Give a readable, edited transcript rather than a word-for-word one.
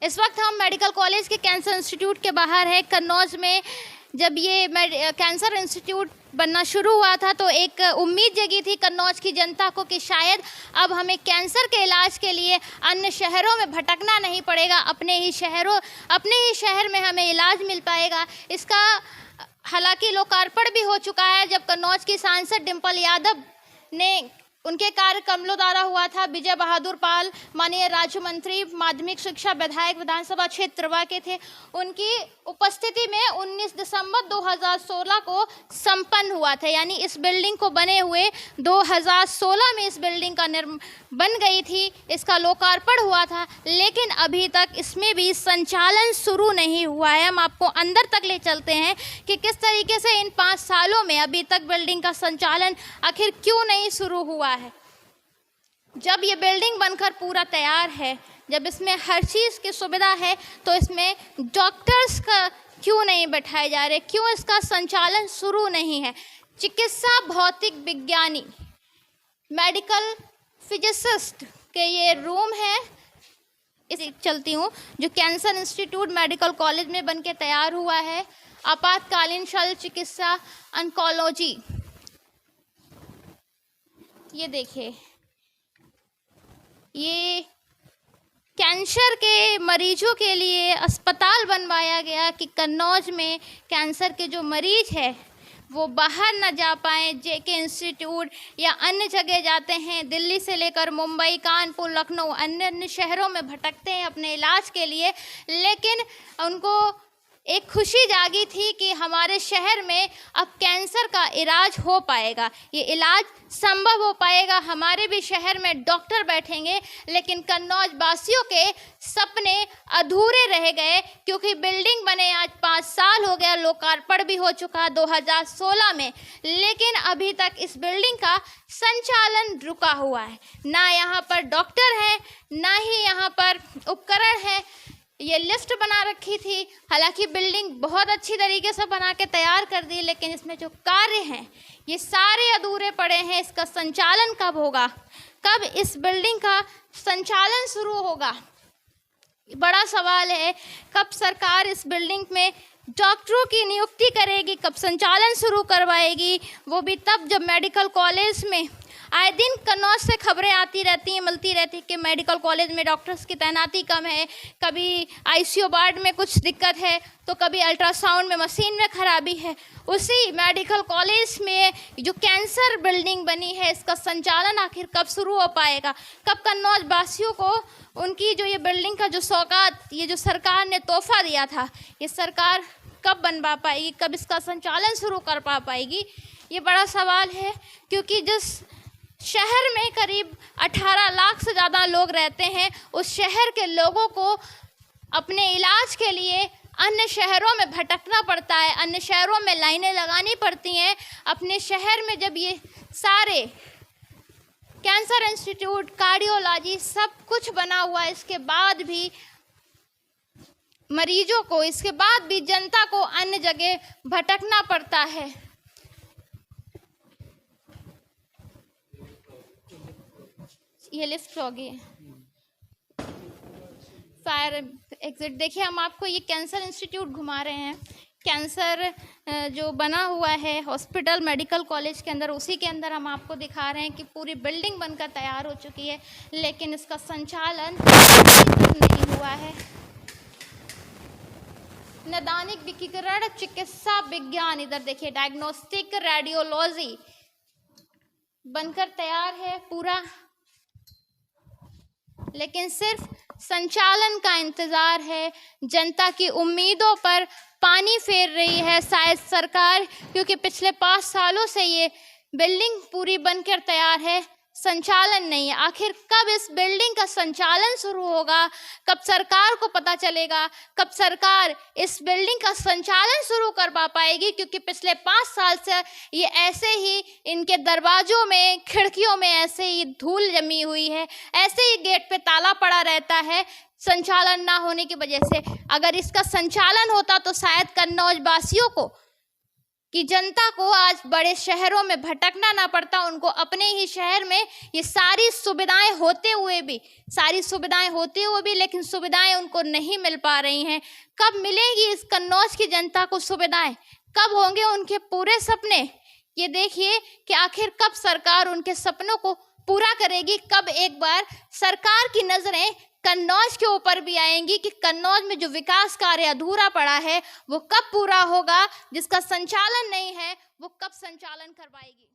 इस वक्त हम मेडिकल कॉलेज के कैंसर इंस्टीट्यूट के बाहर है कन्नौज में। जब ये कैंसर इंस्टीट्यूट बनना शुरू हुआ था तो एक उम्मीद जगी थी कन्नौज की जनता को कि शायद अब हमें कैंसर के इलाज के लिए अन्य शहरों में भटकना नहीं पड़ेगा, अपने ही शहर में हमें इलाज मिल पाएगा। इसका हालांकि लोकार्पण भी हो चुका है जब कन्नौज की सांसद डिम्पल यादव ने उनके कार्यक्रमों द्वारा हुआ था। विजय बहादुर पाल माननीय राज्य मंत्री माध्यमिक शिक्षा विधायक विधानसभा क्षेत्र त्रवा के थे, उनकी उपस्थिति में 19 दिसंबर 2016 को संपन्न हुआ था। यानी इस बिल्डिंग को बने हुए 2016 में इस बिल्डिंग का बन गई थी, इसका लोकार्पण हुआ था, लेकिन अभी तक इसमें भी संचालन शुरू नहीं हुआ है। हम आपको अंदर तक ले चलते हैं कि किस तरीके से इन 5 सालों में अभी तक बिल्डिंग का संचालन आखिर क्यों नहीं शुरू हुआ है। जब ये बिल्डिंग बनकर पूरा तैयार है, जब इसमें हर चीज़ की सुविधा है, तो इसमें डॉक्टर्स का क्यों नहीं बैठाए जा रहे, क्यों इसका संचालन शुरू नहीं है। चिकित्सा भौतिक विज्ञानी मेडिकल फिजिसिस्ट के ये रूम है, इस चलती हूँ, जो कैंसर इंस्टीट्यूट मेडिकल कॉलेज में बनके तैयार हुआ है। आपातकालीन शल्य चिकित्सा ऑन्कोलॉजी, ये देखिए, ये कैंसर के मरीजों के लिए अस्पताल बनवाया गया कि कन्नौज में कैंसर के जो मरीज है वो बाहर न जा पाएँ। जेके इंस्टीट्यूट या अन्य जगह जाते हैं, दिल्ली से लेकर मुंबई, कानपुर, लखनऊ, अन्य अन्य शहरों में भटकते हैं अपने इलाज के लिए, लेकिन उनको एक खुशी जागी थी कि हमारे शहर में अब कैंसर का इलाज हो पाएगा, ये इलाज संभव हो पाएगा, हमारे भी शहर में डॉक्टर बैठेंगे। लेकिन कन्नौज वासियों के सपने अधूरे रह गए, क्योंकि बिल्डिंग बने आज 5 साल हो गया, लोकार्पण भी हो चुका 2016 में, लेकिन अभी तक इस बिल्डिंग का संचालन रुका हुआ है। ना यहाँ पर डॉक्टर हैं, ना ही यहाँ पर उपकरण है। ये लिस्ट बना रखी थी, हालांकि बिल्डिंग बहुत अच्छी तरीके से बना के तैयार कर दी, लेकिन इसमें जो कार्य हैं ये सारे अधूरे पड़े हैं। इसका संचालन कब होगा, कब इस बिल्डिंग का संचालन शुरू होगा, बड़ा सवाल है। कब सरकार इस बिल्डिंग में डॉक्टरों की नियुक्ति करेगी, कब संचालन शुरू करवाएगी, वो भी तब जब मेडिकल कॉलेज में आए दिन कन्नौज से खबरें आती रहती हैं, मिलती रहती कि मेडिकल कॉलेज में डॉक्टर्स की तैनाती कम है, कभी आईसीयू वार्ड में कुछ दिक्कत है, तो कभी अल्ट्रासाउंड में मशीन में खराबी है। उसी मेडिकल कॉलेज में जो कैंसर बिल्डिंग बनी है, इसका संचालन आखिर कब शुरू हो पाएगा, कब कन्नौज वासियों को उनकी जो ये बिल्डिंग का जो सौगात, ये जो सरकार ने तोहफा दिया था, ये सरकार कब बनवा पाएगी, कब इसका संचालन शुरू कर पाएगी, ये बड़ा सवाल है। क्योंकि जिस शहर में करीब 18 लाख से ज़्यादा लोग रहते हैं, उस शहर के लोगों को अपने इलाज के लिए अन्य शहरों में भटकना पड़ता है, अन्य शहरों में लाइनें लगानी पड़ती हैं। अपने शहर में जब ये सारे कैंसर इंस्टीट्यूट, कार्डियोलॉजी सब कुछ बना हुआ है, इसके बाद भी मरीजों को, इसके बाद भी जनता को अन्य जगह भटकना पड़ता है। ये लिफ्ट होगी, फायर एग्जिट। देखिए, हम आपको ये कैंसर इंस्टीट्यूट घुमा रहे हैं। कैंसर जो बना हुआ है हॉस्पिटल मेडिकल कॉलेज के अंदर, उसी के अंदर हम आपको दिखा रहे हैं कि पूरी बिल्डिंग बनकर तैयार हो चुकी है, लेकिन इसका संचालन नहीं हुआ है। नैदानिक विकिरण चिकित्सा विज्ञान, इधर देखिए, डायग्नोस्टिक रेडियोलॉजी बनकर तैयार है पूरा, लेकिन सिर्फ संचालन का इंतजार है। जनता की उम्मीदों पर पानी फेर रही है शायद सरकार, क्योंकि पिछले 5 सालों से ये बिल्डिंग पूरी बनकर तैयार है, संचालन नहीं है। आखिर कब इस बिल्डिंग का संचालन शुरू होगा, कब सरकार को पता चलेगा, कब सरकार इस बिल्डिंग का संचालन शुरू कर पाएगी, क्योंकि पिछले 5 साल से ये ऐसे ही इनके दरवाजों में, खिड़कियों में ऐसे ही धूल जमी हुई है, ऐसे ही गेट पे ताला पड़ा रहता है संचालन ना होने की वजह से। अगर इसका संचालन होता तो शायद कन्नौज वासियों को कि जनता को आज बड़े शहरों में भटकना ना पड़ता, उनको अपने ही शहर में ये सारी सुविधाएं होते हुए भी लेकिन सुविधाएं उनको नहीं मिल पा रही हैं। कब मिलेगी इस कन्नौज की जनता को सुविधाएं? कब होंगे उनके पूरे सपने? ये देखिए कि आखिर कब सरकार उनके सपनों को पूरा करेगी, कब एक बार सरकार की नजरें कन्नौज के ऊपर भी आएंगी कि कन्नौज में जो विकास कार्य अधूरा पड़ा है वो कब पूरा होगा, जिसका संचालन नहीं है वो कब संचालन करवाएगी।